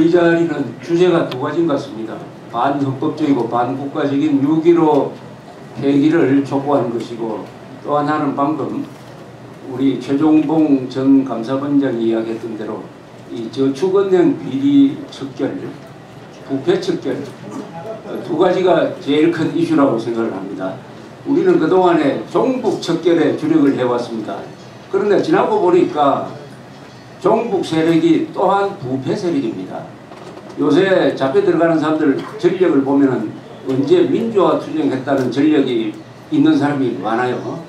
이 자리는 주제가 두 가지인 것 같습니다. 반헌법적이고 반국가적인 6.15 폐기를 촉구하는 것이고, 또 하나는 방금 우리 최종봉 전 감사원장이 이야기했던 대로 이 저축은행 비리 척결, 부패 척결, 두 가지가 제일 큰 이슈라고 생각을 합니다. 우리는 그동안에 종북 척결에 주력을 해왔습니다. 그런데 지나고 보니까 종북 세력이 또한 부패 세력입니다. 요새 잡혀 들어가는 사람들 전력을 보면은 언제 민주화 투쟁했다는 전력이 있는 사람이 많아요.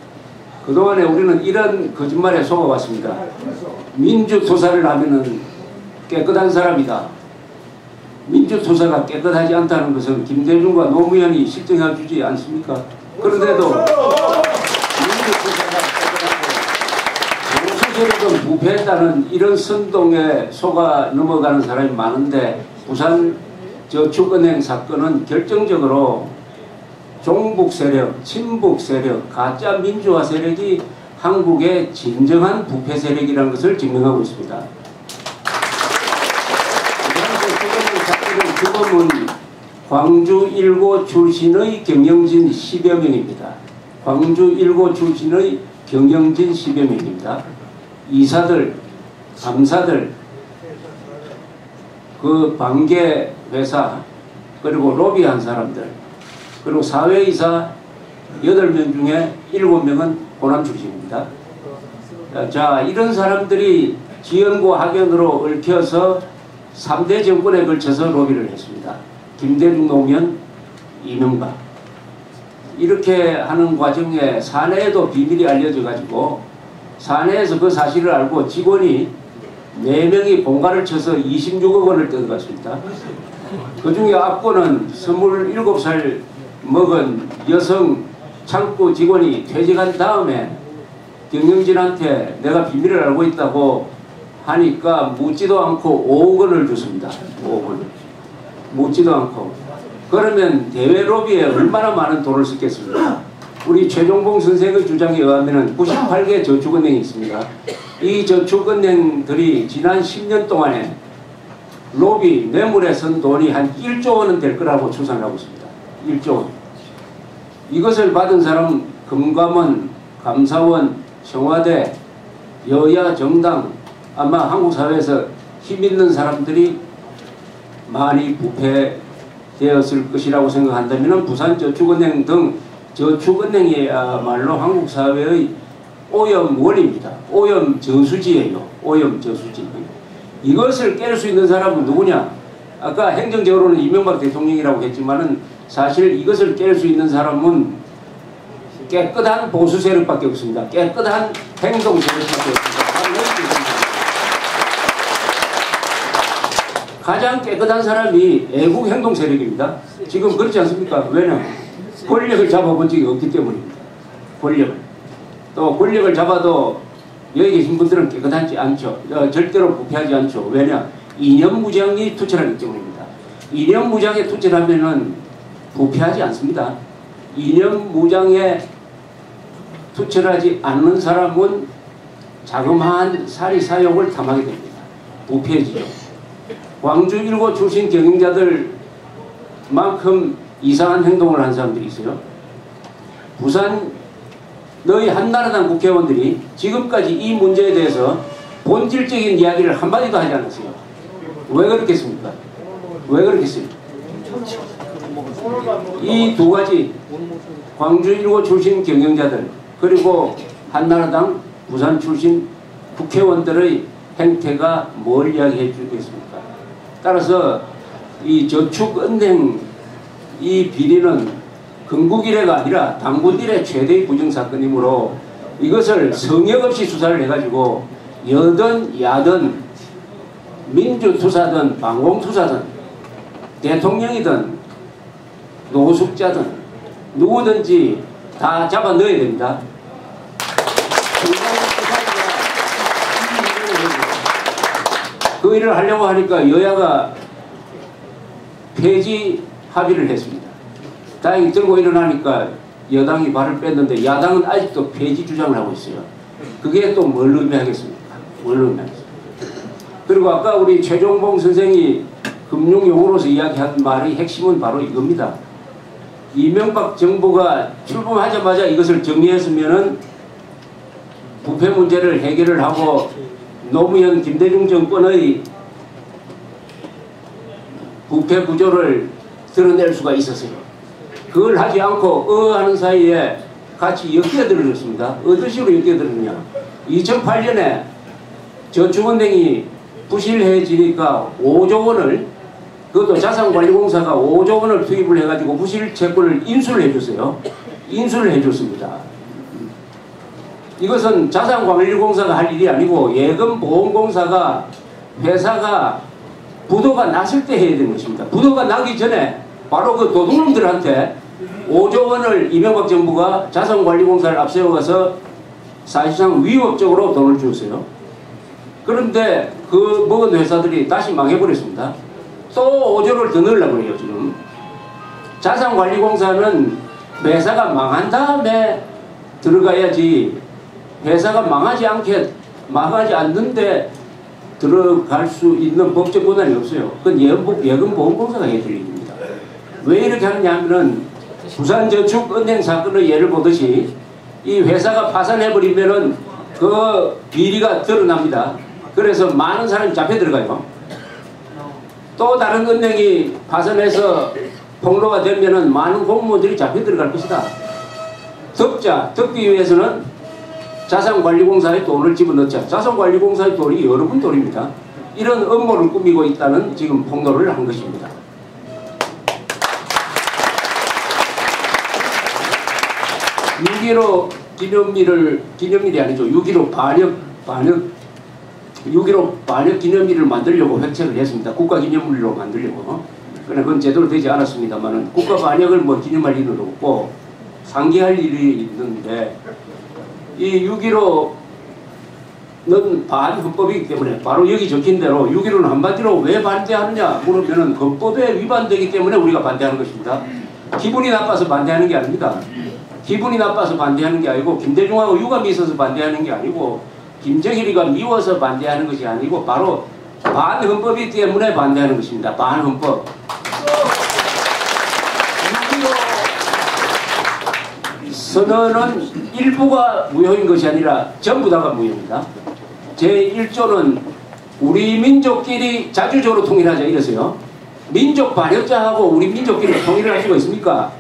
그동안에 우리는 이런 거짓말에 속아왔습니다. 민주투사를 하면은 깨끗한 사람이다. 민주투사가 깨끗하지 않다는 것은 김대중과 노무현이 실증해 주지 않습니까? 그런데도 민주투사가 깨끗하고 보수세력은 부패했다는 이런 선동에 속아 넘어가는 사람이 많은데, 부산 저축은행 사건은 결정적으로 종북 세력, 친북 세력, 가짜 민주화 세력이 한국의 진정한 부패 세력이라는 것을 증명하고 있습니다. 부산 저축은행 사건의 주범은 광주 1고 출신의 경영진 10여 명입니다. 광주 1고 출신의 경영진 10여 명입니다. 이사들, 감사들, 그 관계 회사, 그리고 로비한 사람들, 그리고 사회이사 8명 중에 7명은 호남 출신입니다. 자, 이런 사람들이 지연과 학연으로 얽혀서 3대 정권에 걸쳐서 로비를 했습니다. 김대중, 노무현, 이명박. 이렇게 하는 과정에 사내에도 비밀이 알려져 가지고 사내에서 그 사실을 알고 직원이 4명이 본가를 쳐서 26억 원을 뜯어갔습니다. 그 중에 앞권은 27살 먹은 여성 창구 직원이 퇴직한 다음에 경영진한테 내가 비밀을 알고 있다고 하니까 묻지도 않고 5억 원을 줬습니다. 5억 원. 묻지도 않고. 그러면 대외 로비에 얼마나 많은 돈을 썼겠습니까? 우리 최종봉 선생의 주장에 의하면 98개 저축은행이 있습니다. 이 저축은행들이 지난 10년 동안에 로비, 뇌물에 쓴 돈이 한 1조 원은 될 거라고 추산하고 있습니다. 1조 원. 이것을 받은 사람 금감원, 감사원, 청와대, 여야 정당, 아마 한국 사회에서 힘 있는 사람들이 많이 부패되었을 것이라고 생각한다면 부산저축은행 등 저축은행이야말로 한국 사회의 오염원입니다. 오염 저수지예요. 오염 저수지. 이것을 깰 수 있는 사람은 누구냐? 아까 행정적으로는 이명박 대통령이라고 했지만은 사실 이것을 깰 수 있는 사람은 깨끗한 보수 세력밖에 없습니다. 깨끗한 행동 세력밖에 없습니다. 가장 깨끗한 사람이 애국 행동 세력입니다. 지금 그렇지 않습니까? 왜냐? 권력을 잡아본 적이 없기 때문입니다. 권력을. 또 권력을 잡아도 여기 계신 분들은 깨끗하지 않죠. 절대로 부패하지 않죠. 왜냐? 이념무장이 투철하기 때문입니다. 이념무장에 투철하면은 부패하지 않습니다. 이념무장에 투철하지 않는 사람은 자그마한 사리사욕을 탐하게 됩니다. 부패해지죠. 광주 1고 출신 경영자들만큼 이상한 행동을 한 사람들이 있어요. 부산 너희 한나라당 국회의원들이 지금까지 이 문제에 대해서 본질적인 이야기를 한마디도 하지 않았어요. 왜 그렇겠습니까? 왜 그렇겠습니까? 이 두 가지, 광주 1고 출신 경영자들 그리고 한나라당 부산 출신 국회의원들의 행태가 뭘 이야기해 주겠습니까? 따라서 이 저축은행 이 비리는 건국 이래가 아니라 당군 이래 최대의 부정사건이므로 이것을 성역 없이 수사를 해가지고 여든 야든 민주투사든 방공투사든 대통령이든 노숙자든 누구든지 다 잡아 넣어야 됩니다. 그 일을 하려고 하니까 여야가 폐지 합의를 했습니다. 다행히 들고 일어나니까 여당이 발을 뺐는데 야당은 아직도 폐지 주장을 하고 있어요. 그게 또 뭘 의미하겠습니까? 뭘 의미하겠습니까? 그리고 아까 우리 최종봉 선생이 금융용어로서 이야기한 말의 핵심은 바로 이겁니다. 이명박 정부가 출범하자마자 이것을 정리했으면은 부패 문제를 해결을 하고 노무현 김대중 정권의 부패 구조를 드러낼 수가 있었어요. 그걸 하지 않고 하는 사이에 같이 엮여들었습니다. 어떤 식으로 엮여들었냐. 2008년에 저축은행이 부실해지니까 5조 원을, 그것도 자산관리공사가 5조 원을 투입을 해가지고 부실 채권을 인수를 해줬어요. 인수를 해줬습니다. 이것은 자산관리공사가 할 일이 아니고 예금보험공사가, 회사가 부도가 났을 때 해야 되는 것입니다. 부도가 나기 전에 바로 그 도둑놈들한테 5조 원을 이명박 정부가 자산관리공사를 앞세워가서 사실상 위협적으로 돈을 줬어요. 그런데 그 먹은 회사들이 다시 망해버렸습니다. 또 5조를 더 넣으려고 해요. 지금 자산관리공사는 회사가 망한 다음에 들어가야지, 회사가 망하지 않는데 들어갈 수 있는 법적 권한이 없어요. 그건 예금보험공사가 해야 될 일입니다. 왜 이렇게 하느냐 하면은 부산저축은행 사건의 예를 보듯이 이 회사가 파산해버리면은 그 비리가 드러납니다. 그래서 많은 사람이 잡혀 들어가요. 또 다른 은행이 파산해서 폭로가 되면은 많은 공무원들이 잡혀 들어갈 것이다. 덮기 위해서는 자산관리공사에 돈을 집어넣자. 자산관리공사의 돈이 여러분 돈입니다. 이런 음모를 꾸미고 있다는 지금 폭로를 한 것입니다. 6.15 기념일이 아니죠. 6.15 반역 기념일을 만들려고 획책을 했습니다. 국가기념일로 만들려고. 그러나 그건 제대로 되지 않았습니다만은 국가 반역을 뭐 기념할 일은 없고 상기할 일이 있는데, 이 6.15는 반헌법이기 때문에 바로 여기 적힌 대로 6.15는 한마디로 왜 반대하느냐 물으면은 헌법에 위반되기 때문에 우리가 반대하는 것입니다. 기분이 나빠서 반대하는 게 아닙니다. 기분이 나빠서 반대하는 게 아니고, 김대중하고 유감이 있어서 반대하는 게 아니고, 김정일이가 미워서 반대하는 것이 아니고 바로 반헌법이기 때문에 반대하는 것입니다. 반헌법. 6.15 선언은 일부가 무효인 것이 아니라 전부 다가 무효입니다. 제1조는 우리 민족끼리 자주적으로 통일하자 이랬어요. 민족 반역자하고 우리 민족끼리 통일을 할 수가 있습니까?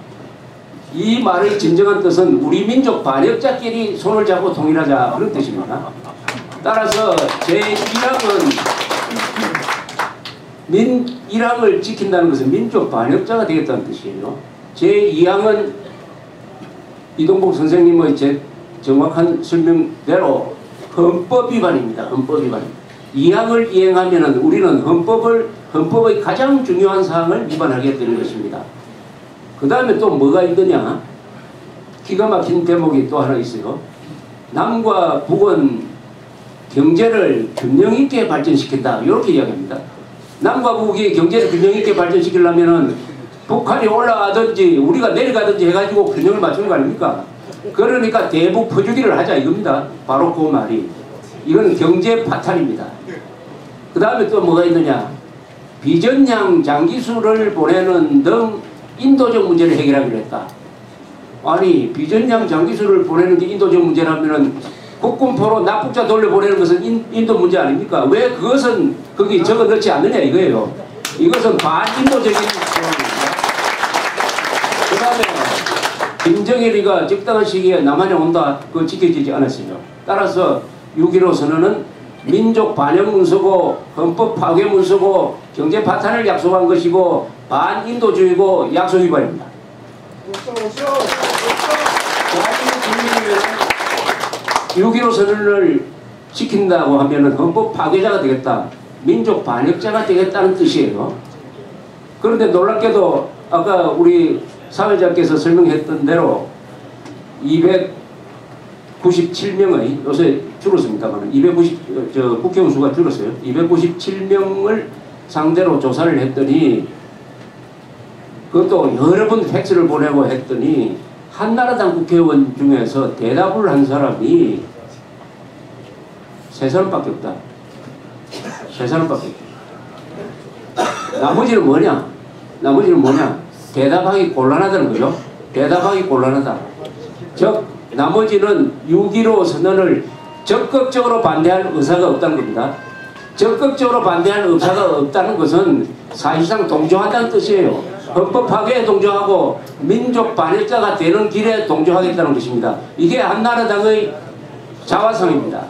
이 말의 진정한 뜻은 우리 민족 반역자끼리 손을 잡고 통일하자, 그런 뜻입니다. 따라서 제1항을 지킨다는 것은 민족 반역자가 되겠다는 뜻이에요. 제2항은 이동복 선생님의 정확한 설명대로 헌법 위반입니다. 헌법 위반. 2항을 이행하면은 우리는 헌법의 가장 중요한 사항을 위반하게 되는 것입니다. 그 다음에 또 뭐가 있느냐? 기가 막힌 대목이 또 하나 있어요. 남과 북은 경제를 균형 있게 발전시킨다, 이렇게 이야기합니다. 남과 북이 경제를 균형 있게 발전시키려면은 북한이 올라가든지 우리가 내려가든지 해가지고 균형을 맞추는 거 아닙니까? 그러니까 대북 퍼주기를 하자 이겁니다. 바로 그 말이. 이건 경제 파탄입니다. 그 다음에 또 뭐가 있느냐? 비전향 장기수를 보내는 등 인도적 문제를 해결하기로 했다. 아니, 비전향 장기수를 보내는 게 인도적 문제라면은 국군포로 납북자 돌려보내는 것은 인도 문제 아닙니까? 왜 그것은 거기 적어 넣지 않느냐 이거예요. 이것은 반인도적인 상황입니다. 그 다음에 김정일이가 적당한 시기에 남한에 온다, 그거 지켜지지 않았어요. 따라서 6.15 선언은 민족 반역 문서고 헌법 파괴 문서고 경제 파탄을 약속한 것이고 반인도주의고 약속 위반입니다. 6.15 선언을 지킨다고 하면은 헌법 파괴자가 되겠다, 민족 반역자가 되겠다는 뜻이에요. 그런데 놀랍게도 아까 우리 사회자께서 설명했던 대로 297명의, 요새 줄었습니다만 국회의원 수가 줄었어요. 297명을 상대로 조사를 했더니, 그것도 여러 번 팩스를 보내고 했더니 한나라당 국회의원 중에서 대답을 한 사람이 3사람밖에 없다. 3사람밖에 없다. 나머지는 뭐냐? 나머지는 뭐냐? 대답하기 곤란하다는 거죠. 대답하기 곤란하다. 즉 나머지는 6.15 선언을 적극적으로 반대할 의사가 없다는 겁니다. 적극적으로 반대할 의사가 없다는 것은 사실상 동조한다는 뜻이에요. 헌법 파괴에 동조하고 민족 반역자가 되는 길에 동조하겠다는 것입니다. 이게 한나라당의 자화상입니다.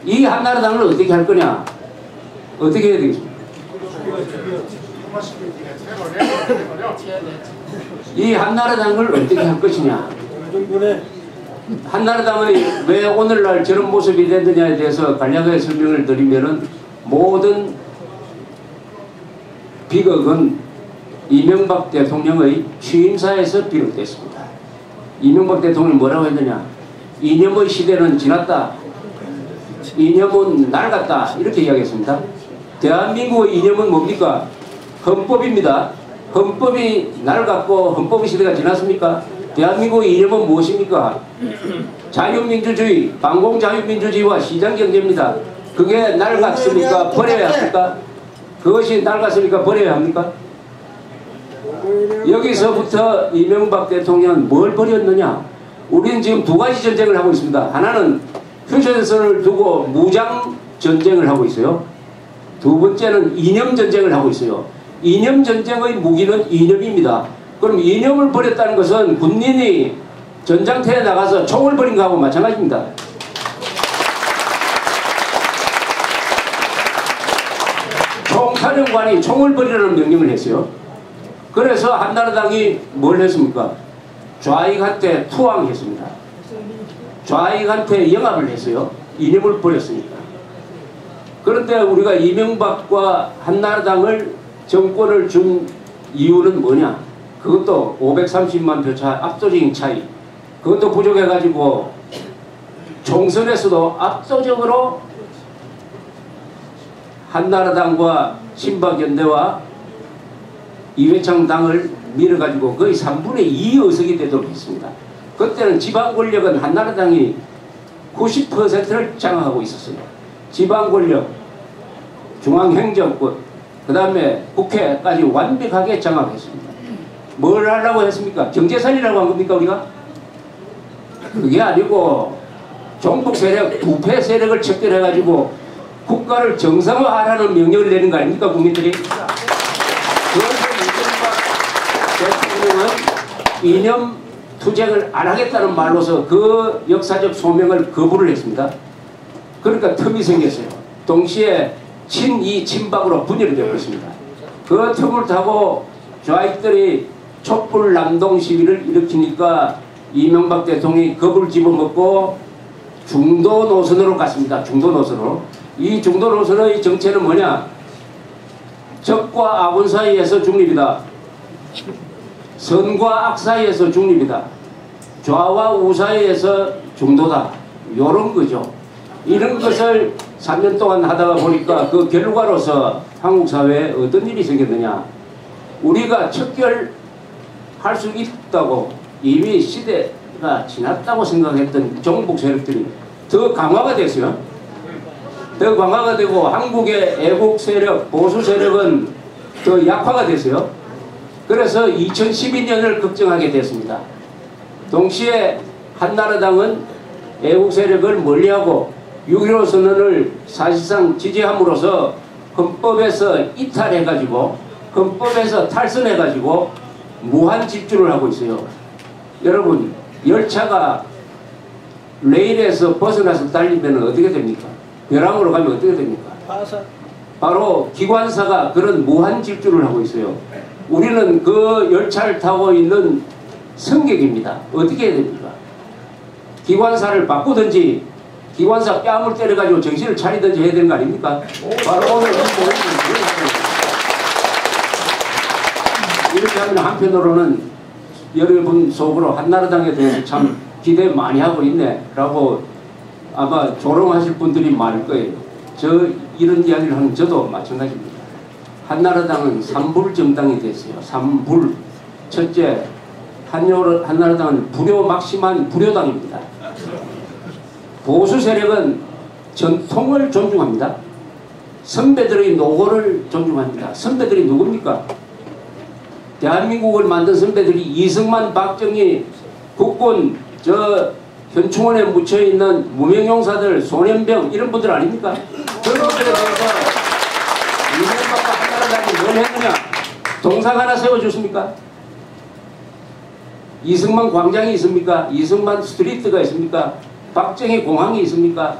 이 한나라당을 어떻게 할 거냐? 어떻게 해야 되겠습니까? 이 한나라당을 어떻게 할 것이냐? 한나라당의 왜 오늘날 저런 모습이 됐느냐에 대해서 간략하게 설명을 드리면은 모든 비극은 이명박 대통령의 취임사에서 비롯됐습니다. 이명박 대통령이 뭐라고 했느냐? 이념의 시대는 지났다. 이념은 낡았다. 이렇게 이야기했습니다. 대한민국의 이념은 뭡니까? 헌법입니다. 헌법이 낡았고 헌법의 시대가 지났습니까? 대한민국의 이념은 무엇입니까? 자유민주주의, 반공자유민주주의와 시장경제입니다. 그게 낡았습니까? 버려야 합니까? 그것이 낡았습니까? 버려야 합니까? 여기서부터 이명박 대통령은 뭘 버렸느냐? 우리는 지금 두 가지 전쟁을 하고 있습니다. 하나는 휴전선을 두고 무장 전쟁을 하고 있어요. 두 번째는 이념 전쟁을 하고 있어요. 이념 전쟁의 무기는 이념입니다. 그럼 이념을 버렸다는 것은 군인이 전장터에 나가서 총을 버린 거하고 마찬가지입니다. 총사령관이 총을 버리라는 명령을 했어요. 그래서 한나라당이 뭘 했습니까? 좌익한테 투항했습니다. 좌익한테 영합을 했어요. 이념을 버렸으니까. 그런데 우리가 이명박과 한나라당을 정권을 준 이유는 뭐냐? 그것도 530만 표 차 압도적인 차이. 그것도 부족해가지고 총선에서도 압도적으로 한나라당과 신박연대와 이회창 당을 밀어가지고 거의 3분의 2 의석이 되도록 했습니다. 그때는 지방 권력은 한나라당이 90%를 장악하고 있었어요. 지방 권력, 중앙행정권, 그 다음에 국회까지 완벽하게 장악했습니다. 뭘 하려고 했습니까? 경제살이라고 한 겁니까 우리가? 그게 아니고 종북 세력, 부패 세력을 척결해가지고 국가를 정상화하라는 명령을 내린 거 아닙니까 국민들이? 그래서 이명박 대통령은 이념 투쟁을 안 하겠다는 말로서 그 역사적 소명을 거부를 했습니다. 그러니까 틈이 생겼어요. 동시에 친이 친박으로 분열이 되고 있습니다. 그 틈을 타고 좌익들이 촛불 남동 시위를 일으키니까 이명박 대통령이 겁을 집어먹고 중도 노선으로 갔습니다. 중도 노선으로. 이 중도 노선의 정체는 뭐냐? 적과 악원 사이에서 중립이다. 선과 악 사이에서 중립이다. 좌와 우 사이에서 중도다. 요런 거죠. 이런 것을 3년 동안 하다가 보니까 그 결과로서 한국 사회에 어떤 일이 생겼느냐? 우리가 척결할 수 있다고 이미 시대가 지났다고 생각했던 종북 세력들이 더 강화가 됐어요. 더 강화가 되고 한국의 애국 세력, 보수 세력은 더 약화가 됐어요. 그래서 2012년을 걱정하게 됐습니다. 동시에 한나라당은 애국 세력을 멀리하고 6.15 선언을 사실상 지지함으로써 헌법에서 이탈해가지고 헌법에서 탈선해가지고 무한 집중을 하고 있어요. 여러분 열차가 레일에서 벗어나서 달리면 어떻게 됩니까? 벼랑으로 가면 어떻게 됩니까? 바로 기관사가 그런 무한 질주를 하고 있어요. 우리는 그 열차를 타고 있는 승객입니다. 어떻게 해야 됩니까? 기관사를 바꾸든지 기관사 뺨을 때려가지고 정신을 차리든지 해야 되는 거 아닙니까? 바로 오늘 이렇게 하면 한편으로는 여러분 속으로 한나라당에 대해서 참 기대 많이 하고 있네 라고 아마 조롱하실 분들이 많을 거예요. 저 이런 이야기를 하는 저도 마찬가지입니다. 한나라당은 삼불 정당이 됐어요. 삼불. 첫째, 한나라당은 불효막심한 불효당입니다. 보수 세력은 전통을 존중합니다. 선배들의 노고를 존중합니다. 선배들이 누굽니까? 대한민국을 만든 선배들이 이승만, 박정희, 국군, 현충원에 묻혀있는 무명용사들, 소년병 이런 분들 아닙니까? 그런데 대해서 이명박과 한나라당이 뭘 했느냐? 동상 하나 세워줬습니까? 이승만 광장이 있습니까? 이승만 스트리트가 있습니까? 박정희 공항이 있습니까?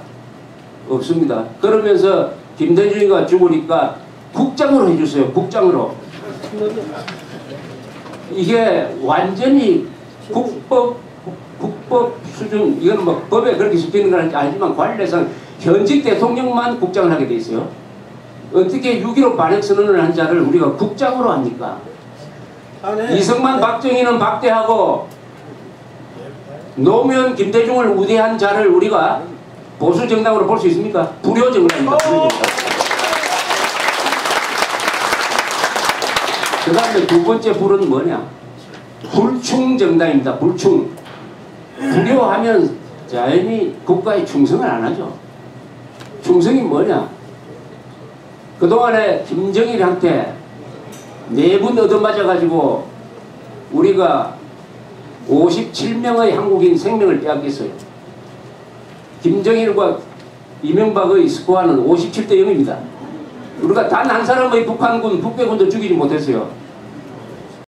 없습니다. 그러면서 김대중이가 죽으니까 국장으로 해주세요. 국장으로. 이게 완전히 국법 수준, 이건 뭐 법에 그렇게 시키는 건 아니지만 관례상 현직 대통령만 국장을 하게 돼 있어요. 어떻게 6.15 반역선언을 한 자를 우리가 국장으로 합니까? 이승만, 박정희는 박대하고 노무현, 김대중을 우대한 자를 우리가 보수 정당으로 볼 수 있습니까? 불효 정당입니다. 불효 정당. 그 다음에 두 번째 불은 뭐냐? 불충 정당입니다. 불충. 불효하면 자연히 국가에 충성을 안 하죠. 충성이 뭐냐? 그동안에 김정일한테 4분 얻어맞아가지고 우리가 57명의 한국인 생명을 빼앗겼어요. 김정일과 이명박의 스코어는 57대 0입니다. 우리가 단 한 사람의 북한군, 북괴군도 죽이지 못했어요.